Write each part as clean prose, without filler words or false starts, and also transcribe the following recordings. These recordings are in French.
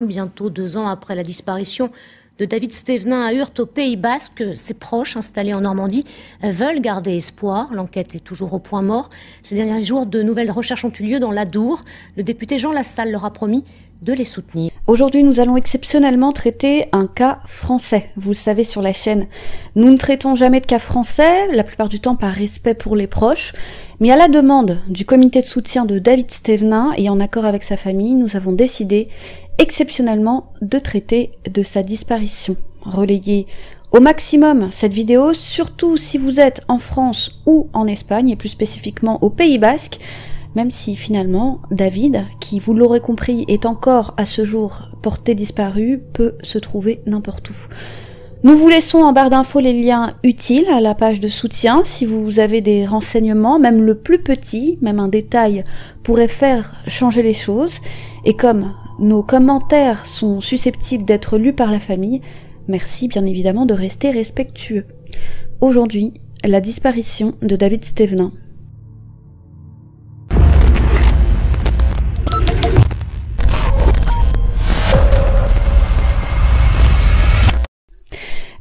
Bientôt 2 ans après la disparition de David Stévenin à Urt, au Pays Basque, ses proches installés en Normandie veulent garder espoir. L'enquête est toujours au point mort. Ces derniers jours, de nouvelles recherches ont eu lieu dans l'Adour. Le député Jean Lassalle leur a promis de les soutenir. Aujourd'hui, nous allons exceptionnellement traiter un cas français. Vous le savez sur la chaîne, nous ne traitons jamais de cas français, la plupart du temps par respect pour les proches. Mais à la demande du comité de soutien de David Stévenin et en accord avec sa famille, nous avons décidé exceptionnellement de traiter de sa disparition. Relayez au maximum cette vidéo, surtout si vous êtes en France ou en Espagne, et plus spécifiquement au Pays Basque, même si finalement David, qui vous l'aurez compris est encore à ce jour porté disparu, peut se trouver n'importe où. Nous vous laissons en barre d'infos les liens utiles à la page de soutien si vous avez des renseignements, même le plus petit, même un détail pourrait faire changer les choses. Et comme nos commentaires sont susceptibles d'être lus par la famille, merci bien évidemment de rester respectueux. Aujourd'hui, la disparition de David Stévenin.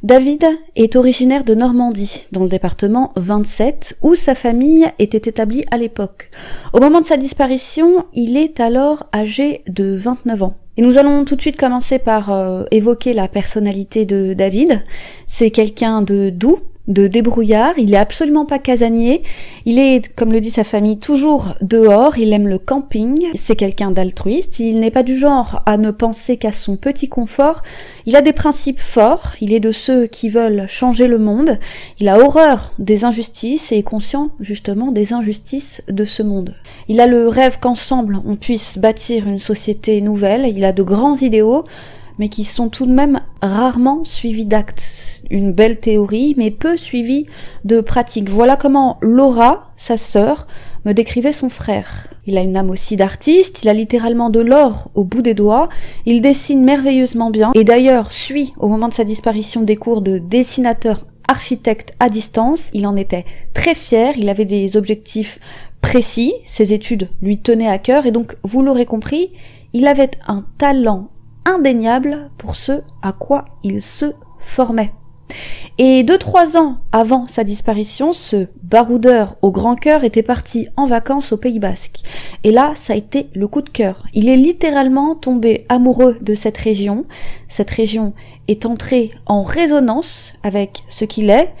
David est originaire de Normandie, dans le département 27, où sa famille était établie à l'époque. Au moment de sa disparition, il est alors âgé de 29 ans. Et nous allons tout de suite commencer par évoquer la personnalité de David. C'est quelqu'un de doux, de débrouillard, il est absolument pas casanier, il est, comme le dit sa famille, toujours dehors, il aime le camping, c'est quelqu'un d'altruiste, il n'est pas du genre à ne penser qu'à son petit confort, il a des principes forts, il est de ceux qui veulent changer le monde, il a horreur des injustices et est conscient justement des injustices de ce monde. Il a le rêve qu'ensemble on puisse bâtir une société nouvelle, il a de grands idéaux, mais qui sont tout de même rarement suivis d'actes. Une belle théorie, mais peu suivie de pratique. Voilà comment Laura, sa sœur, me décrivait son frère. Il a une âme aussi d'artiste, il a littéralement de l'or au bout des doigts, il dessine merveilleusement bien, et d'ailleurs suit au moment de sa disparition des cours de dessinateur architecte à distance. Il en était très fier, il avait des objectifs précis, ses études lui tenaient à cœur, et donc, vous l'aurez compris, il avait un talent indéniable pour ce à quoi il se formait. Et 2-3 ans avant sa disparition, ce baroudeur au grand cœur était parti en vacances au Pays Basque. Et là, ça a été le coup de cœur. Il est littéralement tombé amoureux de cette région. Cette région est entrée en résonance avec ce qu'il est,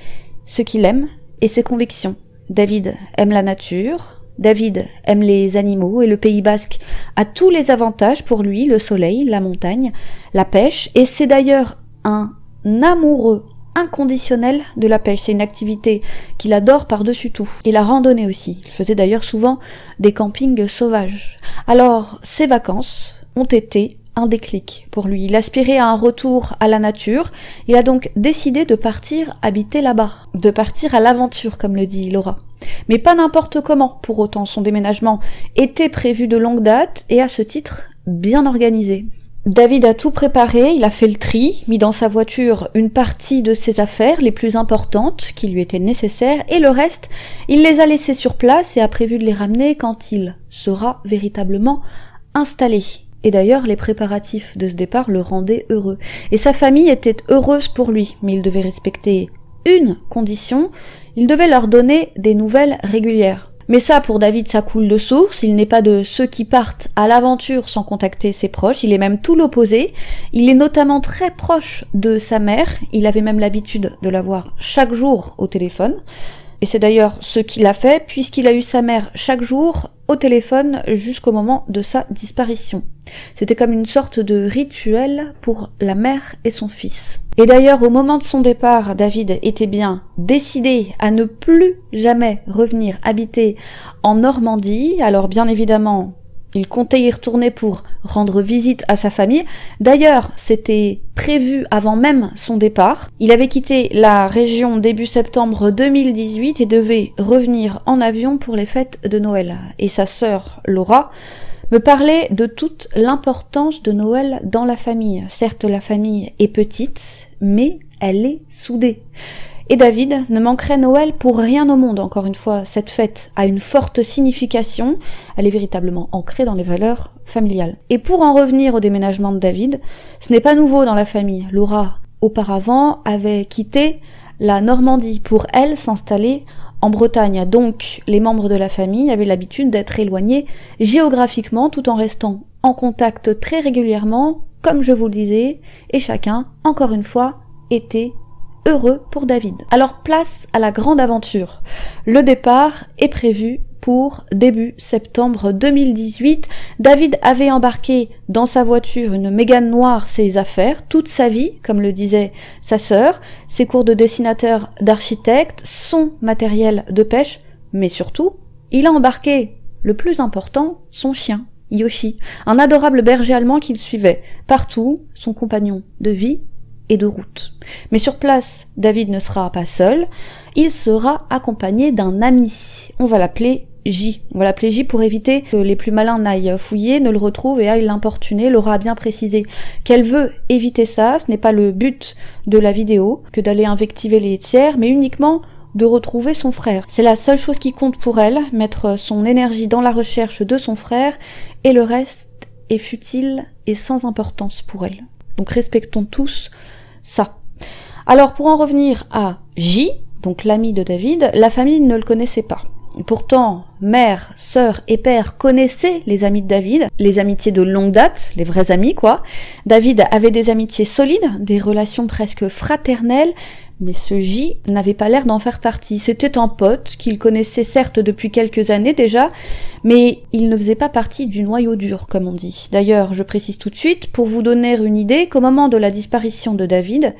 ce qu'il aime et ses convictions. David aime la nature, David aime les animaux et le Pays Basque a tous les avantages pour lui, le soleil, la montagne, la pêche, et c'est d'ailleurs un amoureux inconditionnel de la pêche. C'est une activité qu'il adore par-dessus tout. Et la randonnée aussi. Il faisait d'ailleurs souvent des campings sauvages. Alors, ces vacances ont été un déclic pour lui. Il aspirait à un retour à la nature. Il a donc décidé de partir habiter là-bas, de partir à l'aventure, comme le dit Laura. Mais pas n'importe comment, pour autant. Son déménagement était prévu de longue date et à ce titre, bien organisé. David a tout préparé, il a fait le tri, mis dans sa voiture une partie de ses affaires les plus importantes qui lui étaient nécessaires et le reste, il les a laissées sur place et a prévu de les ramener quand il sera véritablement installé. Et d'ailleurs, les préparatifs de ce départ le rendaient heureux. Et sa famille était heureuse pour lui, mais il devait respecter une condition, il devait leur donner des nouvelles régulières. Mais ça, pour David, ça coule de source, il n'est pas de ceux qui partent à l'aventure sans contacter ses proches, il est même tout l'opposé, il est notamment très proche de sa mère, il avait même l'habitude de la voir chaque jour au téléphone, et c'est d'ailleurs ce qu'il a fait, puisqu'il a eu sa mère chaque jour au téléphone jusqu'au moment de sa disparition. C'était comme une sorte de rituel pour la mère et son fils. Et d'ailleurs, au moment de son départ, David était bien décidé à ne plus jamais revenir habiter en Normandie. Alors bien évidemment, il comptait y retourner pour rendre visite à sa famille. D'ailleurs, c'était prévu avant même son départ. Il avait quitté la région début septembre 2018 et devait revenir en avion pour les fêtes de Noël. Et sa sœur, Laura, me parlait de toute l'importance de Noël dans la famille. Certes, la famille est petite, mais elle est soudée. Et David ne manquerait Noël pour rien au monde. Encore une fois, cette fête a une forte signification, elle est véritablement ancrée dans les valeurs familiales. Et pour en revenir au déménagement de David, ce n'est pas nouveau dans la famille. Laura, auparavant, avait quitté la Normandie pour, elle, s'installer en Bretagne. Donc, les membres de la famille avaient l'habitude d'être éloignés géographiquement tout en restant en contact très régulièrement, comme je vous le disais, et chacun, encore une fois, était heureux pour David. Alors place à la grande aventure. Le départ est prévu pour début septembre 2018. David avait embarqué dans sa voiture une Mégane noire ses affaires, toute sa vie, comme le disait sa sœur, ses cours de dessinateur, d'architecte, son matériel de pêche, mais surtout, il a embarqué, le plus important, son chien, Yoshi, un adorable berger allemand qu'il suivait partout, son compagnon de vie et de route. Mais sur place, David ne sera pas seul, il sera accompagné d'un ami. On va l'appeler J. On va l'appeler J pour éviter que les plus malins n'aillent fouiller, ne le retrouvent et aillent l'importuner. Laura a bien précisé qu'elle veut éviter ça, ce n'est pas le but de la vidéo que d'aller invectiver les tiers, mais uniquement de retrouver son frère. C'est la seule chose qui compte pour elle, mettre son énergie dans la recherche de son frère, et le reste est futile et sans importance pour elle. Donc respectons tous ça. Alors pour en revenir à J, donc l'ami de David, la famille ne le connaissait pas. Pourtant, mère, sœur et père connaissaient les amis de David, les amitiés de longue date, les vrais amis quoi. David avait des amitiés solides, des relations presque fraternelles, mais ce J n'avait pas l'air d'en faire partie. C'était un pote qu'il connaissait certes depuis quelques années déjà, mais il ne faisait pas partie du noyau dur, comme on dit. D'ailleurs, je précise tout de suite, pour vous donner une idée, qu'au moment de la disparition de David,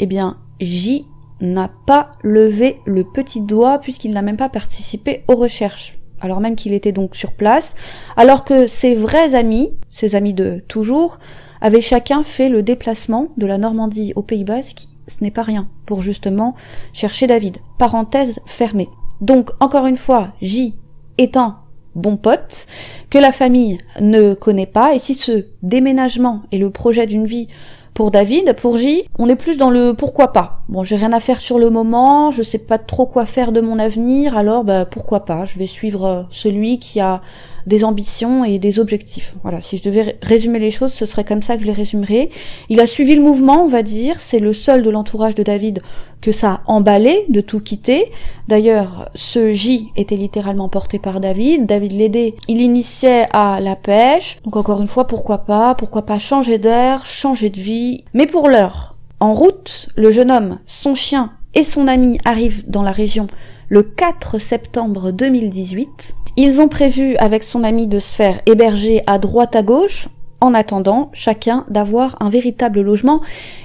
eh bien, J n'a pas levé le petit doigt puisqu'il n'a même pas participé aux recherches, alors même qu'il était donc sur place, alors que ses vrais amis, ses amis de toujours, avaient chacun fait le déplacement de la Normandie au Pays Basque. Ce n'est pas rien pour justement chercher David. Parenthèse fermée. Donc, encore une fois, J est un bon pote que la famille ne connaît pas, et si ce déménagement est le projet d'une vie pour David, pour J, on est plus dans le pourquoi pas. Bon, j'ai rien à faire sur le moment, je sais pas trop quoi faire de mon avenir, alors pourquoi pas, je vais suivre celui qui a des ambitions et des objectifs. Voilà, si je devais résumer les choses, ce serait comme ça que je les résumerais. Il a suivi le mouvement, on va dire, c'est le seul de l'entourage de David que ça a emballé de tout quitter. D'ailleurs, ce J était littéralement porté par David. David l'aidait, il initiait à la pêche. Donc encore une fois, pourquoi pas changer d'air, changer de vie. Mais pour l'heure, en route, le jeune homme, son chien et son ami arrivent dans la région le 4 septembre 2018. Ils ont prévu avec son ami de se faire héberger à droite à gauche, en attendant chacun d'avoir un véritable logement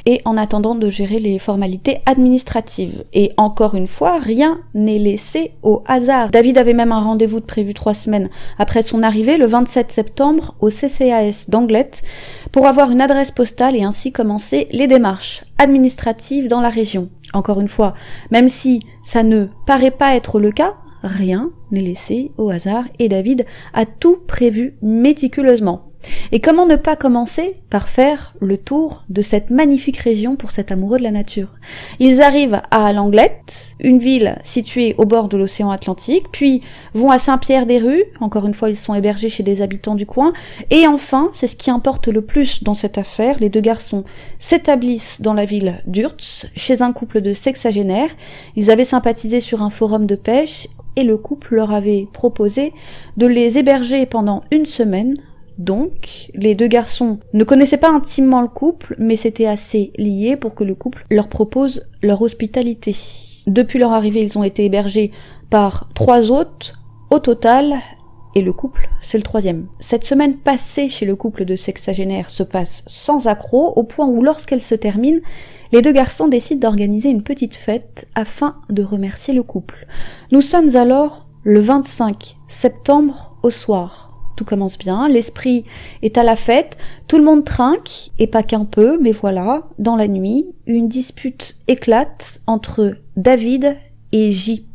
et en attendant de gérer les formalités administratives. Et encore une fois, rien n'est laissé au hasard. David avait même un rendez-vous de prévu 3 semaines après son arrivée, le 27 septembre, au CCAS d'Anglet, pour avoir une adresse postale et ainsi commencer les démarches administratives dans la région. Encore une fois, même si ça ne paraît pas être le cas, rien n'est laissé au hasard et David a tout prévu méticuleusement. Et comment ne pas commencer par faire le tour de cette magnifique région pour cet amoureux de la nature. Ils arrivent à Langlette, une ville située au bord de l'océan Atlantique, puis vont à Saint-Pierre-des-Rues, encore une fois ils sont hébergés chez des habitants du coin, et enfin, c'est ce qui importe le plus dans cette affaire, les deux garçons s'établissent dans la ville d'Urtz, chez un couple de sexagénaires. Ils avaient sympathisé sur un forum de pêche, et le couple leur avait proposé de les héberger pendant 1 semaine. Donc, les deux garçons ne connaissaient pas intimement le couple, mais s'étaient assez liés pour que le couple leur propose leur hospitalité. Depuis leur arrivée, ils ont été hébergés par 3 hôtes au total, et le couple, c'est le 3e. Cette semaine passée chez le couple de sexagénaires se passe sans accroc, au point où lorsqu'elle se termine, les deux garçons décident d'organiser une petite fête afin de remercier le couple. Nous sommes alors le 25 septembre au soir. Tout commence bien, l'esprit est à la fête, tout le monde trinque, et pas qu'un peu, mais voilà, dans la nuit, une dispute éclate entre David et J.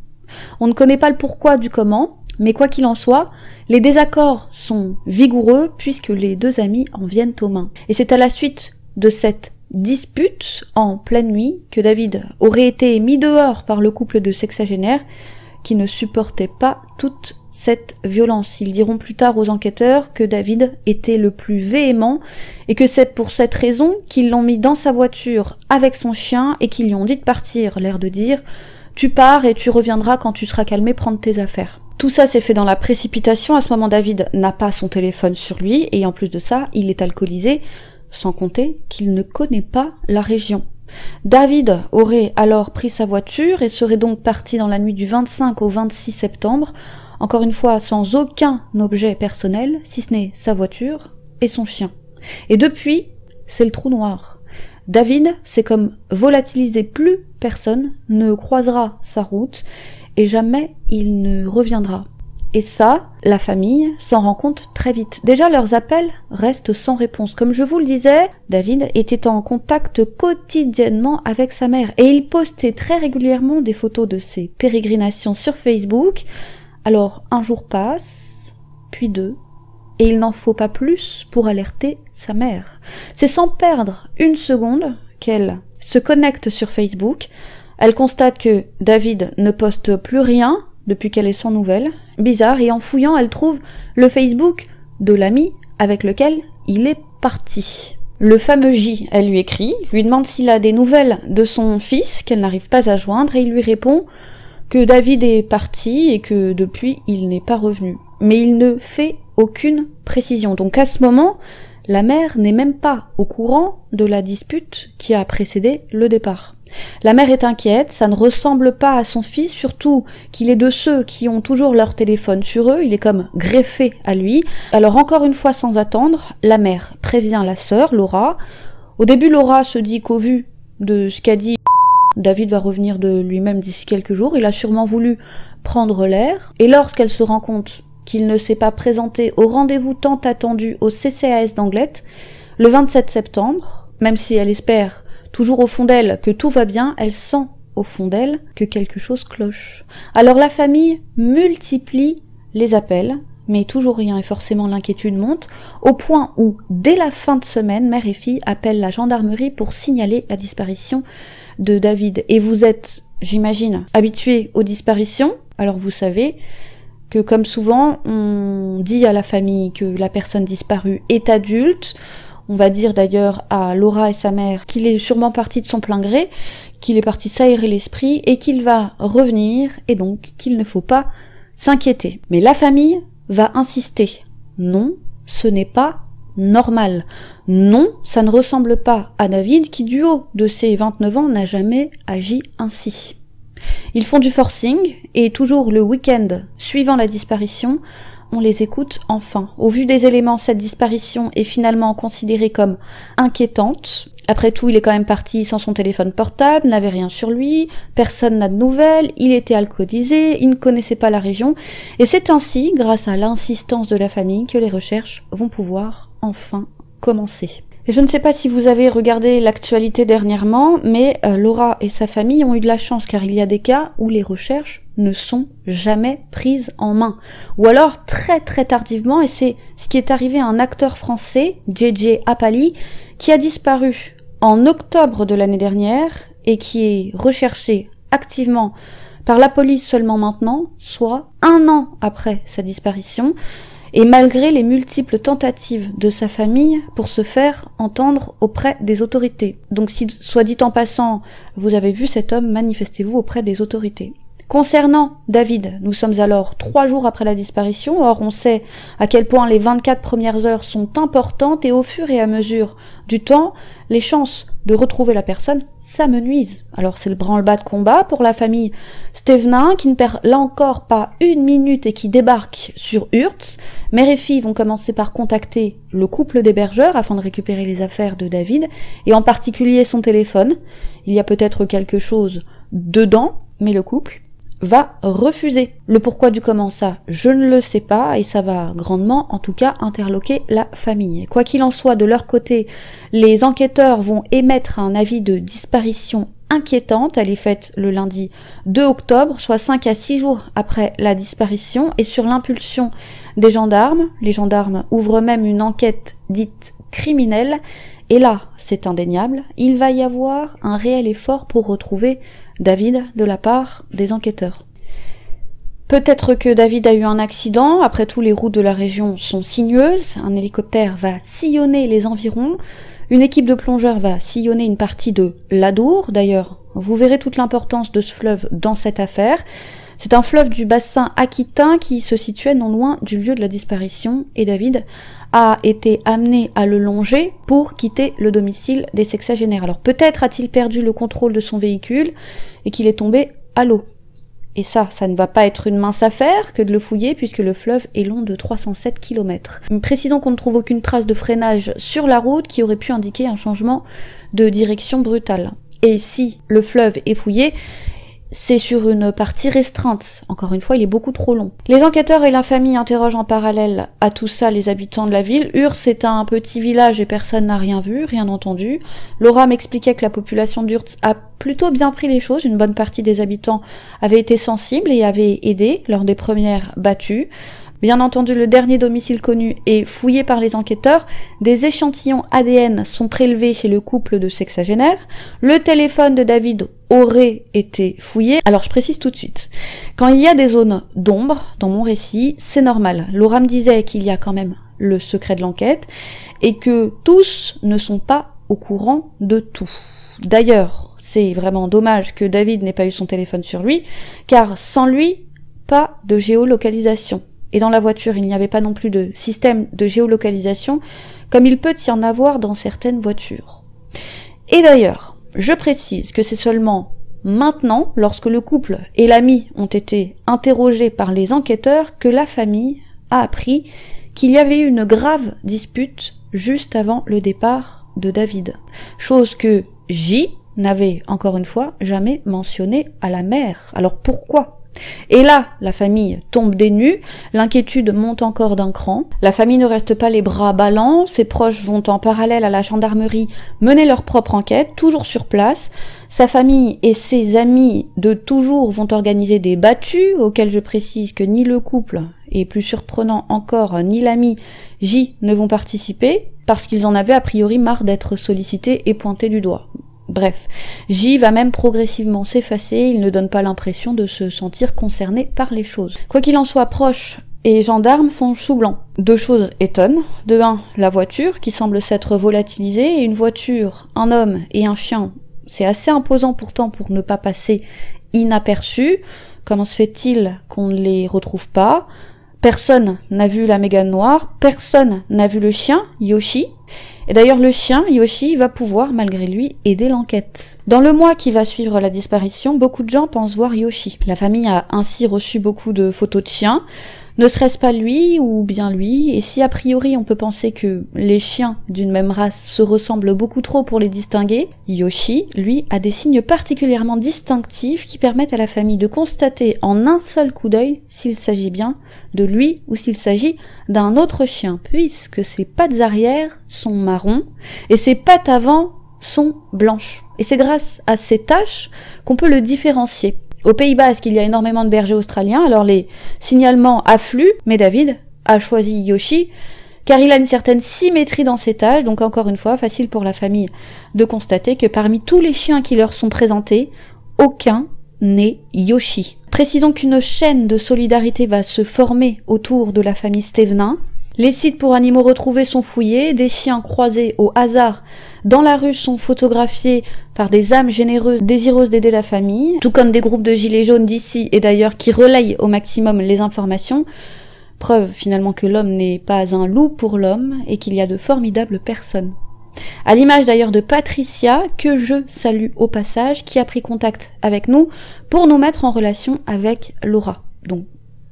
On ne connaît pas le pourquoi du comment, mais quoi qu'il en soit, les désaccords sont vigoureux puisque les deux amis en viennent aux mains. Et c'est à la suite de cette dispute en pleine nuit, que David aurait été mis dehors par le couple de sexagénaires qui ne supportait pas toute cette violence. Ils diront plus tard aux enquêteurs que David était le plus véhément et que c'est pour cette raison qu'ils l'ont mis dans sa voiture avec son chien et qu'ils lui ont dit de partir, l'air de dire « Tu pars et tu reviendras quand tu seras calmé prendre tes affaires ». Tout ça s'est fait dans la précipitation. À ce moment, David n'a pas son téléphone sur lui et en plus de ça, il est alcoolisé, sans compter qu'il ne connaît pas la région. David aurait alors pris sa voiture et serait donc parti dans la nuit du 25 au 26 septembre, encore une fois sans aucun objet personnel, si ce n'est sa voiture et son chien. Et depuis, c'est le trou noir. David, c'est comme volatilisé, plus personne ne croisera sa route et jamais il ne reviendra. Et ça, la famille s'en rend compte très vite. Déjà, leurs appels restent sans réponse. Comme je vous le disais, David était en contact quotidiennement avec sa mère et il postait très régulièrement des photos de ses pérégrinations sur Facebook. Alors, un jour passe, puis deux, et il n'en faut pas plus pour alerter sa mère. C'est sans perdre une seconde qu'elle se connecte sur Facebook. Elle constate que David ne poste plus rien depuis qu'elle est sans nouvelles. Bizarre, et en fouillant, elle trouve le Facebook de l'ami avec lequel il est parti. Le fameux J, elle lui écrit, lui demande s'il a des nouvelles de son fils qu'elle n'arrive pas à joindre et il lui répond que David est parti et que depuis il n'est pas revenu. Mais il ne fait aucune précision. Donc à ce moment, la mère n'est même pas au courant de la dispute qui a précédé le départ. La mère est inquiète, ça ne ressemble pas à son fils, surtout qu'il est de ceux qui ont toujours leur téléphone sur eux, il est comme greffé à lui. Alors encore une fois sans attendre, la mère prévient la sœur, Laura. Au début, Laura se dit qu'au vu de ce qu'a dit David va revenir de lui-même d'ici quelques jours, il a sûrement voulu prendre l'air, et lorsqu'elle se rend compte qu'il ne s'est pas présenté au rendez-vous tant attendu au CCAS d'Anglet, le 27 septembre, même si elle espère toujours au fond d'elle que tout va bien, elle sent au fond d'elle que quelque chose cloche. Alors la famille multiplie les appels, mais toujours rien et forcément l'inquiétude monte, au point où, dès la fin de semaine, mère et fille appellent la gendarmerie pour signaler la disparition de David. Et vous êtes, j'imagine, habitués aux disparitions, alors vous savez que comme souvent, on dit à la famille que la personne disparue est adulte. On va dire d'ailleurs à Laura et sa mère qu'il est sûrement parti de son plein gré, qu'il est parti s'aérer l'esprit et qu'il va revenir et donc qu'il ne faut pas s'inquiéter. Mais la famille va insister. Non, ce n'est pas normal. Non, ça ne ressemble pas à David qui, du haut de ses 29 ans, n'a jamais agi ainsi. Ils font du forcing et toujours le week-end suivant la disparition, on les écoute enfin. Au vu des éléments, cette disparition est finalement considérée comme inquiétante. Après tout, il est quand même parti sans son téléphone portable, n'avait rien sur lui, personne n'a de nouvelles, il était alcoolisé, il ne connaissait pas la région. Et c'est ainsi, grâce à l'insistance de la famille, que les recherches vont pouvoir enfin commencer. Et je ne sais pas si vous avez regardé l'actualité dernièrement, mais Laura et sa famille ont eu de la chance car il y a des cas où les recherches ne sont jamais prises en main. Ou alors très très tardivement, et c'est ce qui est arrivé à un acteur français, JJ Apali, qui a disparu en octobre de l'année dernière et qui est recherché activement par la police seulement maintenant, soit 1 an après sa disparition. Et malgré les multiples tentatives de sa famille pour se faire entendre auprès des autorités. Donc si, soit dit en passant, vous avez vu cet homme, manifestez-vous auprès des autorités. Concernant David, nous sommes alors 3 jours après la disparition, or on sait à quel point les 24 premières heures sont importantes et au fur et à mesure du temps, les chances de retrouver la personne s'amenuisent. Alors c'est le branle-bas de combat pour la famille Stevenin qui ne perd là encore pas 1 minute et qui débarque sur Urtz. Mère et fille vont commencer par contacter le couple d'hébergeurs afin de récupérer les affaires de David et en particulier son téléphone. Il y a peut-être quelque chose dedans, mais le couple va refuser. Le pourquoi du comment ça, je ne le sais pas et ça va grandement, en tout cas, interloquer la famille. Quoi qu'il en soit, de leur côté, les enquêteurs vont émettre un avis de disparition inquiétante. Elle est faite le lundi 2 octobre, soit 5 à 6 jours après la disparition et sur l'impulsion des gendarmes. Les gendarmes ouvrent même une enquête dite criminelle Et là, c'est indéniable, il va y avoir un réel effort pour retrouver David de la part des enquêteurs. Peut-être que David a eu un accident, après tout les routes de la région sont sinueuses, un hélicoptère va sillonner les environs, une équipe de plongeurs va sillonner une partie de l'Adour, d'ailleurs vous verrez toute l'importance de ce fleuve dans cette affaire. C'est un fleuve du bassin aquitain qui se situait non loin du lieu de la disparition et David a été amené à le longer pour quitter le domicile des sexagénaires. Alors peut-être a-t-il perdu le contrôle de son véhicule et qu'il est tombé à l'eau. Et ça ne va pas être une mince affaire que de le fouiller puisque le fleuve est long de 307 km. Précisons qu'on ne trouve aucune trace de freinage sur la route qui aurait pu indiquer un changement de direction brutal. Et si le fleuve est fouillé, c'est sur une partie restreinte. Encore une fois, il est beaucoup trop long. Les enquêteurs et la famille interrogent en parallèle à tout ça les habitants de la ville. Urs est un petit village et personne n'a rien vu, rien entendu. Laura m'expliquait que la population d'Urs a plutôt bien pris les choses. Une bonne partie des habitants avait été sensible et avait aidé lors des premières battues. Bien entendu, le dernier domicile connu est fouillé par les enquêteurs. Des échantillons ADN sont prélevés chez le couple de sexagénaires. Le téléphone de David aurait été fouillé. Alors je précise tout de suite, quand il y a des zones d'ombre dans mon récit, c'est normal. Laura me disait qu'il y a quand même le secret de l'enquête et que tous ne sont pas au courant de tout. D'ailleurs, c'est vraiment dommage que David n'ait pas eu son téléphone sur lui, car sans lui, pas de géolocalisation. Et dans la voiture, il n'y avait pas non plus de système de géolocalisation, comme il peut y en avoir dans certaines voitures. Et d'ailleurs, je précise que c'est seulement maintenant, lorsque le couple et l'ami ont été interrogés par les enquêteurs, que la famille a appris qu'il y avait eu une grave dispute juste avant le départ de David. Chose que J n'avait, encore une fois, jamais mentionné à la mère. Alors pourquoi ? Et là, la famille tombe des nues, l'inquiétude monte encore d'un cran, la famille ne reste pas les bras ballants, ses proches vont en parallèle à la gendarmerie mener leur propre enquête, toujours sur place, sa famille et ses amis de toujours vont organiser des battues, auxquelles je précise que ni le couple, et plus surprenant encore, ni l'ami J ne vont participer, parce qu'ils en avaient a priori marre d'être sollicités et pointés du doigt. Bref, J va même progressivement s'effacer, il ne donne pas l'impression de se sentir concerné par les choses. Quoi qu'il en soit, proches et gendarmes font chou blanc. Deux choses étonnent. De un, la voiture, qui semble s'être volatilisée, et une voiture, un homme et un chien, c'est assez imposant pourtant pour ne pas passer inaperçu. Comment se fait-il qu'on ne les retrouve pas ? Personne n'a vu la Mégane noire, personne n'a vu le chien, Yoshi. Et d'ailleurs, le chien, Yoshi, va pouvoir, malgré lui, aider l'enquête. Dans le mois qui va suivre la disparition, beaucoup de gens pensent voir Yoshi. La famille a ainsi reçu beaucoup de photos de chiens. Ne serait-ce pas lui ou bien lui? Et si a priori on peut penser que les chiens d'une même race se ressemblent beaucoup trop pour les distinguer, Yoshi, lui, a des signes particulièrement distinctifs qui permettent à la famille de constater en un seul coup d'œil s'il s'agit bien de lui ou s'il s'agit d'un autre chien, puisque ses pattes arrière sont marron et ses pattes avant sont blanches. Et c'est grâce à ces taches qu'on peut le différencier. Au Pays Basque, il y a énormément de bergers australiens, alors les signalements affluent, mais David a choisi Yoshi, car il a une certaine symétrie dans ses taches, donc encore une fois, facile pour la famille de constater que parmi tous les chiens qui leur sont présentés, aucun n'est Yoshi. Précisons qu'une chaîne de solidarité va se former autour de la famille Stévenin. Les sites pour animaux retrouvés sont fouillés, des chiens croisés au hasard dans la rue sont photographiés par des âmes généreuses désireuses d'aider la famille, tout comme des groupes de gilets jaunes d'ici et d'ailleurs qui relayent au maximum les informations. Preuve finalement que l'homme n'est pas un loup pour l'homme et qu'il y a de formidables personnes. À l'image d'ailleurs de Patricia, que je salue au passage, qui a pris contact avec nous pour nous mettre en relation avec Laura. Donc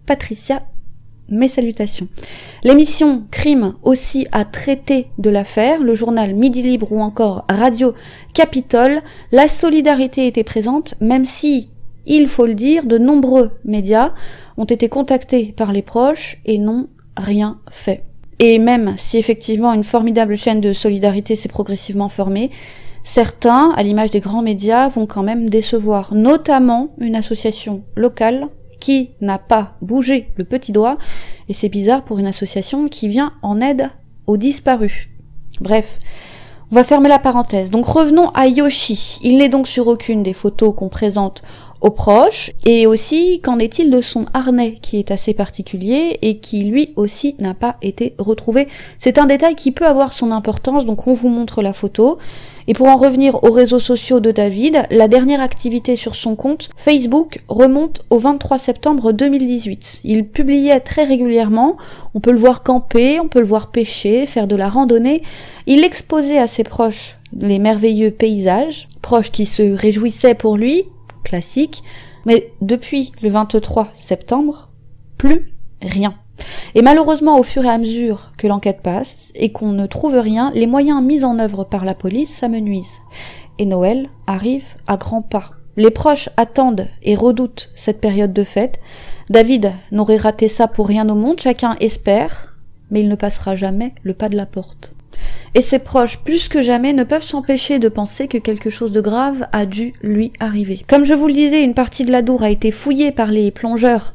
Patricia, mes salutations. L'émission Crime aussi a traité de l'affaire, le journal Midi Libre ou encore Radio Capitole. La solidarité était présente, même si, il faut le dire, de nombreux médias ont été contactés par les proches et n'ont rien fait. Et même si effectivement une formidable chaîne de solidarité s'est progressivement formée, certains, à l'image des grands médias, vont quand même décevoir, notamment une association locale qui n'a pas bougé le petit doigt, et c'est bizarre pour une association qui vient en aide aux disparus. Bref, On va fermer la parenthèse. Donc revenons à Yoshi. Il n'est donc sur aucune des photos qu'on présente aux proches. Et aussi, qu'en est-il de son harnais qui est assez particulier et qui lui aussi n'a pas été retrouvé. C'est un détail qui peut avoir son importance, donc on vous montre la photo. Et pour en revenir aux réseaux sociaux de David, la dernière activité sur son compte Facebook remonte au 23 septembre 2018. Il publiait très régulièrement, on peut le voir camper, on peut le voir pêcher, faire de la randonnée. Il exposait à ses proches les merveilleux paysages, proches qui se réjouissaient pour lui, classique, mais depuis le 23 septembre, plus rien. Et malheureusement, au fur et à mesure que l'enquête passe et qu'on ne trouve rien, les moyens mis en œuvre par la police s'amenuisent. Et Noël arrive à grands pas. Les proches attendent et redoutent cette période de fête. David n'aurait raté ça pour rien au monde, chacun espère, mais il ne passera jamais le pas de la porte. Et ses proches, plus que jamais, ne peuvent s'empêcher de penser que quelque chose de grave a dû lui arriver. Comme je vous le disais, une partie de l'Adour a été fouillée par les plongeurs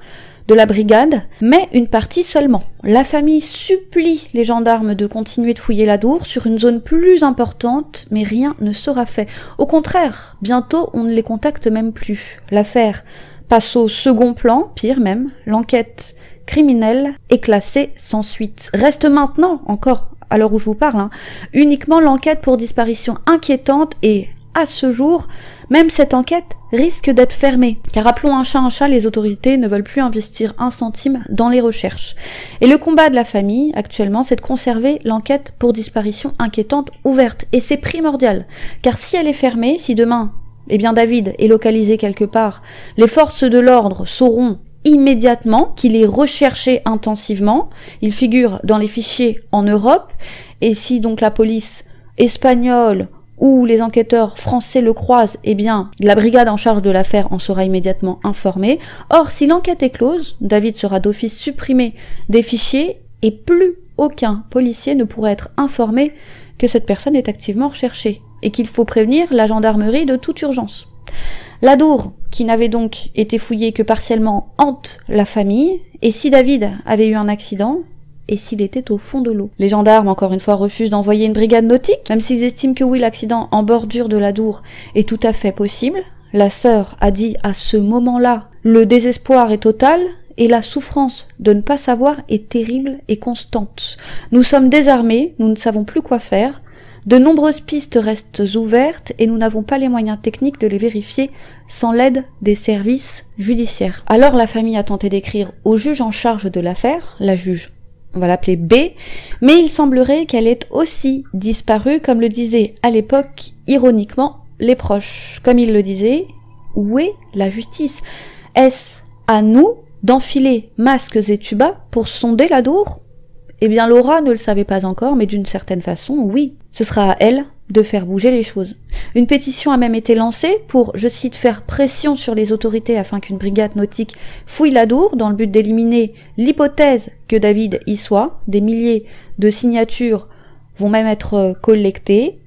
de la brigade, mais une partie seulement. La famille supplie les gendarmes de continuer de fouiller l'Adour sur une zone plus importante, mais rien ne sera fait. Au contraire, bientôt on ne les contacte même plus. L'affaire passe au second plan, pire même, l'enquête criminelle est classée sans suite. Reste maintenant, encore à l'heure où je vous parle, uniquement l'enquête pour disparition inquiétante et, à ce jour, même cette enquête risque d'être fermée. Car appelons un chat, les autorités ne veulent plus investir un centime dans les recherches. Et le combat de la famille, actuellement, c'est de conserver l'enquête pour disparition inquiétante ouverte. Et c'est primordial. Car si elle est fermée, si demain, David est localisé quelque part, les forces de l'ordre sauront immédiatement qu'il est recherché intensivement, il figure dans les fichiers en Europe, et si donc la police espagnole ou les enquêteurs français le croisent, la brigade en charge de l'affaire en sera immédiatement informée. Or, si l'enquête est close, David sera d'office supprimé des fichiers et plus aucun policier ne pourra être informé que cette personne est activement recherchée et qu'il faut prévenir la gendarmerie de toute urgence. L'Adour, qui n'avait donc été fouillé que partiellement, hante la famille, et si David avait eu un accident, et s'il était au fond de l'eau. Les gendarmes, encore une fois, refusent d'envoyer une brigade nautique, même s'ils estiment que oui, l'accident en bordure de l'Adour est tout à fait possible. La sœur a dit à ce moment-là, le désespoir est total, et la souffrance de ne pas savoir est terrible et constante. Nous sommes désarmés, nous ne savons plus quoi faire. De nombreuses pistes restent ouvertes et nous n'avons pas les moyens techniques de les vérifier sans l'aide des services judiciaires. Alors la famille a tenté d'écrire au juge en charge de l'affaire, la juge, on va l'appeler B, mais il semblerait qu'elle ait aussi disparu, comme le disaient à l'époque, ironiquement, les proches. Comme ils le disaient, où est la justice? Est-ce à nous d'enfiler masques et tubas pour sonder l'Adour? Laura ne le savait pas encore, mais d'une certaine façon, oui. Ce sera à elle de faire bouger les choses. Une pétition a même été lancée pour, je cite, faire pression sur les autorités afin qu'une brigade nautique fouille l'Adour dans le but d'éliminer l'hypothèse que David y soit. Des milliers de signatures vont même être collectées,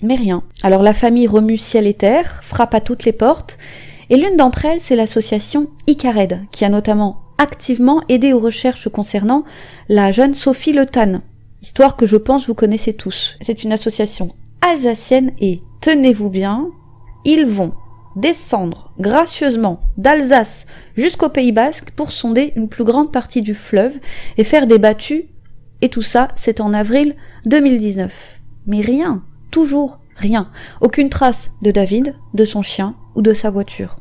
mais rien. Alors la famille remue ciel et terre, frappe à toutes les portes, et l'une d'entre elles, c'est l'association Icared, qui a notamment activement aidé aux recherches concernant la jeune Sophie Le Tan. Histoire que je pense vous connaissez tous. C'est une association alsacienne et, tenez-vous bien, ils vont descendre gracieusement d'Alsace jusqu'au Pays Basque pour sonder une plus grande partie du fleuve et faire des battues, et tout ça, c'est en avril 2019. Mais rien, toujours rien. Aucune trace de David, de son chien ou de sa voiture.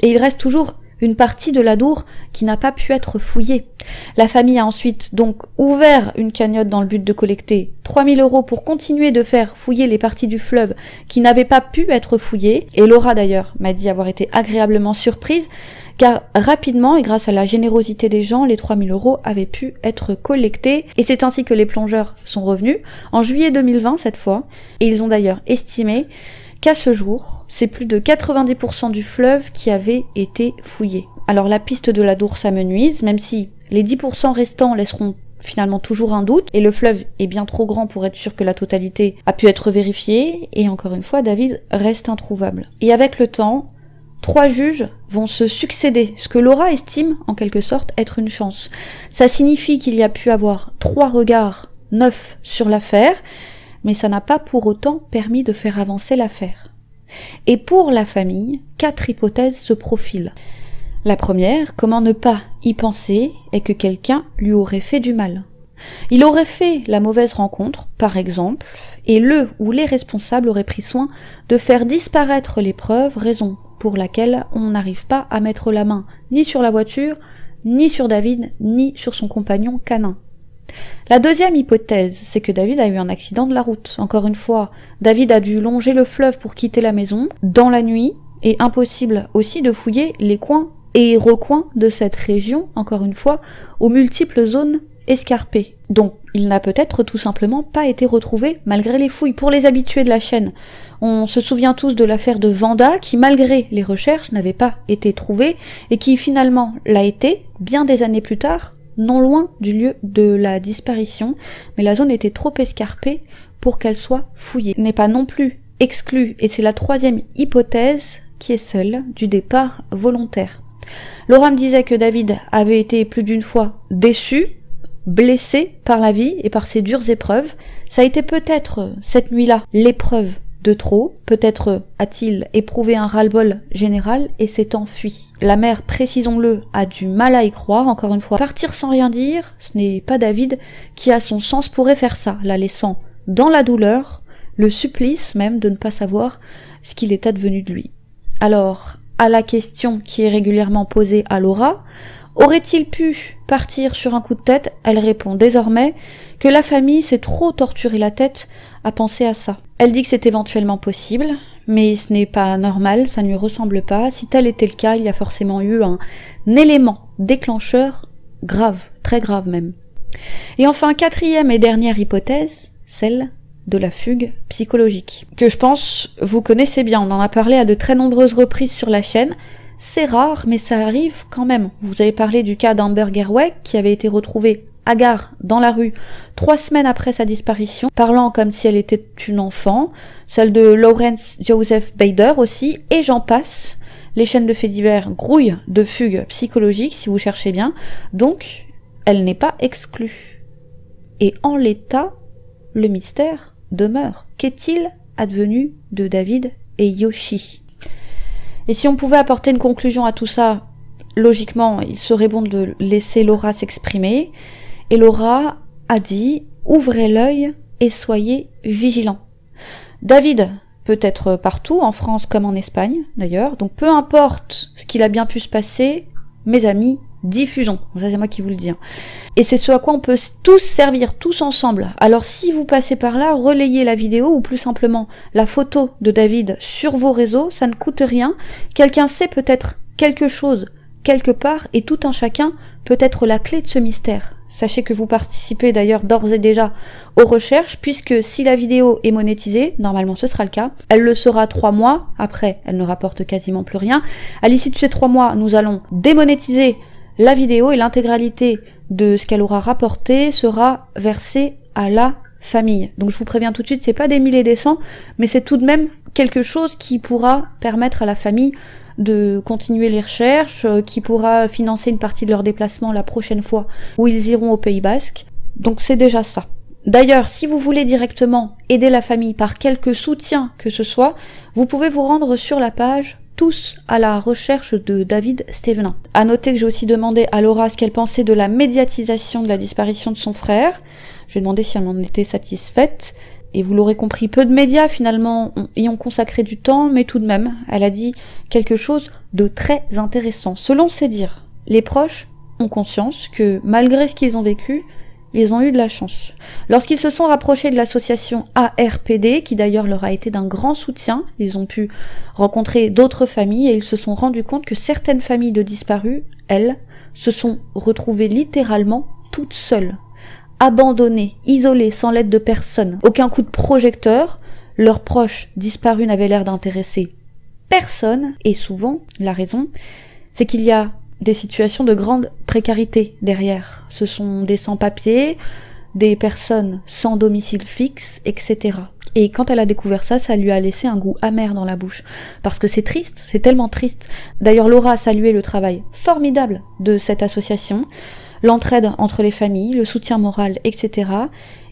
Et il reste toujours une partie de l'Adour qui n'a pas pu être fouillée. La famille a ensuite donc ouvert une cagnotte dans le but de collecter 3000 € pour continuer de faire fouiller les parties du fleuve qui n'avaient pas pu être fouillées. Et Laura d'ailleurs m'a dit avoir été agréablement surprise car rapidement et grâce à la générosité des gens, les 3000 € avaient pu être collectés. Et c'est ainsi que les plongeurs sont revenus en juillet 2020 cette fois. Et ils ont d'ailleurs estimé qu'à ce jour, c'est plus de 90% du fleuve qui avait été fouillé. Alors la piste de l'Adour s'amenuise, même si les 10% restants laisseront finalement toujours un doute, et le fleuve est bien trop grand pour être sûr que la totalité a pu être vérifiée, et encore une fois, David reste introuvable. Et avec le temps, 3 juges vont se succéder, ce que Laura estime en quelque sorte être une chance. Ça signifie qu'il y a pu avoir 3 regards neufs sur l'affaire, mais ça n'a pas pour autant permis de faire avancer l'affaire. Et pour la famille, 4 hypothèses se profilent. La première, comment ne pas y penser, est que quelqu'un lui aurait fait du mal. Il aurait fait la mauvaise rencontre, par exemple, et le ou les responsables auraient pris soin de faire disparaître les preuves, raison pour laquelle on n'arrive pas à mettre la main ni sur la voiture, ni sur David, ni sur son compagnon canin. La deuxième hypothèse, c'est que David a eu un accident de la route. Encore une fois, David a dû longer le fleuve pour quitter la maison, dans la nuit, et impossible aussi de fouiller les coins et recoins de cette région, encore une fois, aux multiples zones escarpées. Donc, il n'a peut-être tout simplement pas été retrouvé malgré les fouilles. Pour les habitués de la chaîne, on se souvient tous de l'affaire de Vanda qui, malgré les recherches, n'avait pas été trouvée et qui finalement l'a été, bien des années plus tard, non loin du lieu de la disparition, mais la zone était trop escarpée pour qu'elle soit fouillée. N'est pas non plus exclue, et c'est la troisième hypothèse qui est celle du départ volontaire. Laura me disait que David avait été plus d'une fois déçu, blessé par la vie et par ses dures épreuves. Ça a été peut-être cette nuit-là l'épreuve de trop, peut-être a-t-il éprouvé un ras-le-bol général et s'est enfui. La mère, précisons-le, a du mal à y croire, encore une fois. Partir sans rien dire, ce n'est pas David qui à son sens pourrait faire ça, la laissant dans la douleur, le supplice même de ne pas savoir ce qu'il est advenu de lui. Alors, à la question qui est régulièrement posée à Laura, aurait-il pu partir sur un coup de tête? Elle répond désormais que la famille s'est trop torturé la tête à penser à ça. Elle dit que c'est éventuellement possible, mais ce n'est pas normal, ça ne lui ressemble pas. Si tel était le cas, il y a forcément eu un élément déclencheur grave, très grave même. Et enfin, quatrième et dernière hypothèse, celle de la fugue psychologique, que je pense vous connaissez bien, on en a parlé à de très nombreuses reprises sur la chaîne. C'est rare, mais ça arrive quand même. Vous avez parlé du cas d'Amber Gerweg, qui avait été retrouvée hagard dans la rue 3 semaines après sa disparition, parlant comme si elle était une enfant. Celle de Lawrence Joseph Bader aussi, et j'en passe. Les chaînes de faits divers grouillent de fugues psychologiques, si vous cherchez bien. Donc, elle n'est pas exclue. Et en l'état, le mystère demeure. Qu'est-il advenu de David et Yoshi ? Et si on pouvait apporter une conclusion à tout ça, logiquement, il serait bon de laisser Laura s'exprimer. Et Laura a dit « Ouvrez l'œil et soyez vigilants ». David peut être partout, en France comme en Espagne d'ailleurs, donc peu importe ce qu'il a bien pu se passer, mes amis, diffusons. Ça c'est moi qui vous le dis. Et c'est ce à quoi on peut tous servir, tous ensemble. Alors si vous passez par là, relayez la vidéo ou plus simplement la photo de David sur vos réseaux, ça ne coûte rien. Quelqu'un sait peut-être quelque chose quelque part et tout un chacun peut être la clé de ce mystère. Sachez que vous participez d'ailleurs d'ores et déjà aux recherches, puisque si la vidéo est monétisée, normalement ce sera le cas, elle le sera 3 mois, après elle ne rapporte quasiment plus rien. À l'issue de ces 3 mois, nous allons démonétiser la vidéo et l'intégralité de ce qu'elle aura rapporté sera versée à la famille. Donc je vous préviens tout de suite, c'est pas des milliers et des cents, mais c'est tout de même quelque chose qui pourra permettre à la famille de continuer les recherches, qui pourra financer une partie de leur déplacement la prochaine fois où ils iront au Pays Basque. Donc c'est déjà ça. D'ailleurs, si vous voulez directement aider la famille par quelque soutien que ce soit, vous pouvez vous rendre sur la page Tous à la recherche de David Stevenin. À noter que j'ai aussi demandé à Laura ce qu'elle pensait de la médiatisation de la disparition de son frère. Je lui ai demandé si elle en était satisfaite. Et vous l'aurez compris, peu de médias finalement y ont consacré du temps, mais tout de même, elle a dit quelque chose de très intéressant. Selon ses dires, les proches ont conscience que, malgré ce qu'ils ont vécu, ils ont eu de la chance. Lorsqu'ils se sont rapprochés de l'association ARPD, qui d'ailleurs leur a été d'un grand soutien, ils ont pu rencontrer d'autres familles et ils se sont rendus compte que certaines familles de disparus, elles, se sont retrouvées littéralement toutes seules. Abandonnés, isolés, sans l'aide de personne, aucun coup de projecteur, leurs proches disparus n'avaient l'air d'intéresser personne, et souvent, la raison, c'est qu'il y a des situations de grande précarité derrière. Ce sont des sans-papiers, des personnes sans domicile fixe, etc. Et quand elle a découvert ça, ça lui a laissé un goût amer dans la bouche. Parce que c'est triste, c'est tellement triste. D'ailleurs, Laura a salué le travail formidable de cette association. l'entraide entre les familles, le soutien moral, etc.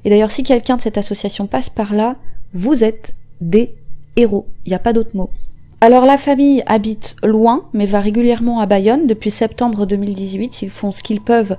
Et d'ailleurs, si quelqu'un de cette association passe par là, vous êtes des héros. Il n'y a pas d'autre mot. Alors la famille habite loin, mais va régulièrement à Bayonne depuis septembre 2018. Ils font ce qu'ils peuvent,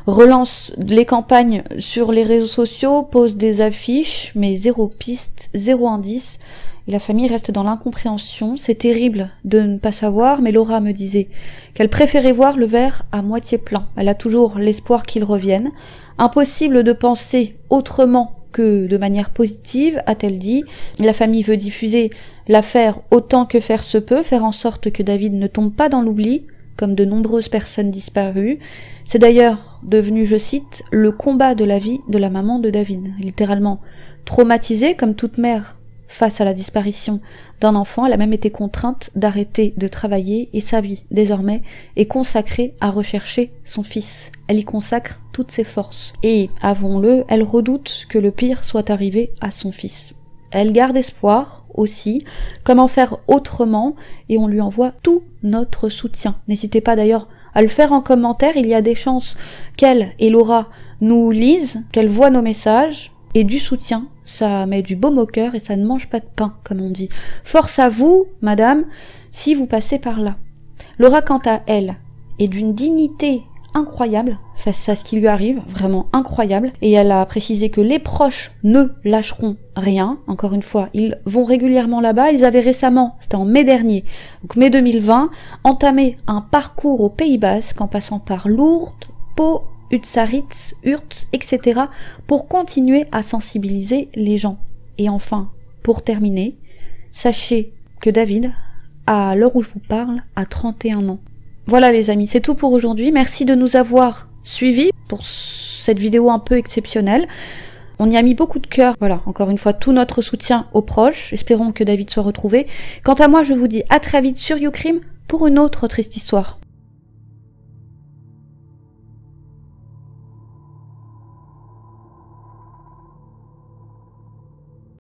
relancent les campagnes sur les réseaux sociaux, posent des affiches, mais zéro piste, zéro indice. Et la famille reste dans l'incompréhension. C'est terrible de ne pas savoir, mais Laura me disait qu'elle préférait voir le verre à moitié plein. Elle a toujours l'espoir qu'il revienne. Impossible de penser autrement que de manière positive, a-t-elle dit. La famille veut diffuser l'affaire autant que faire se peut, faire en sorte que David ne tombe pas dans l'oubli, comme de nombreuses personnes disparues. C'est d'ailleurs devenu, je cite, le combat de la vie de la maman de David. Littéralement traumatisée, comme toute mère face à la disparition d'un enfant, elle a même été contrainte d'arrêter de travailler et sa vie, désormais, est consacrée à rechercher son fils. Elle y consacre toutes ses forces. Et, avouons-le, elle redoute que le pire soit arrivé à son fils. Elle garde espoir aussi, comment faire autrement, et on lui envoie tout notre soutien. N'hésitez pas d'ailleurs à le faire en commentaire, il y a des chances qu'elle et Laura nous lisent, qu'elle voit nos messages, et du soutien, ça met du baume au cœur et ça ne mange pas de pain, comme on dit. Force à vous, madame, si vous passez par là. Laura, quant à elle, est d'une dignité incroyable face à ce qui lui arrive, vraiment incroyable, et elle a précisé que les proches ne lâcheront rien. Encore une fois, ils vont régulièrement là-bas. Ils avaient récemment, c'était en mai dernier, donc mai 2020, entamé un parcours au Pays Basque en passant par Lourdes, Pau, Utsaritz, Urt, etc. pour continuer à sensibiliser les gens. Et enfin, pour terminer, sachez que David, à l'heure où je vous parle, a 31 ans. Voilà les amis, c'est tout pour aujourd'hui. Merci de nous avoir suivis pour cette vidéo un peu exceptionnelle. On y a mis beaucoup de cœur. Voilà, encore une fois, tout notre soutien aux proches. Espérons que David soit retrouvé. Quant à moi, je vous dis à très vite sur YouCrime pour une autre triste histoire.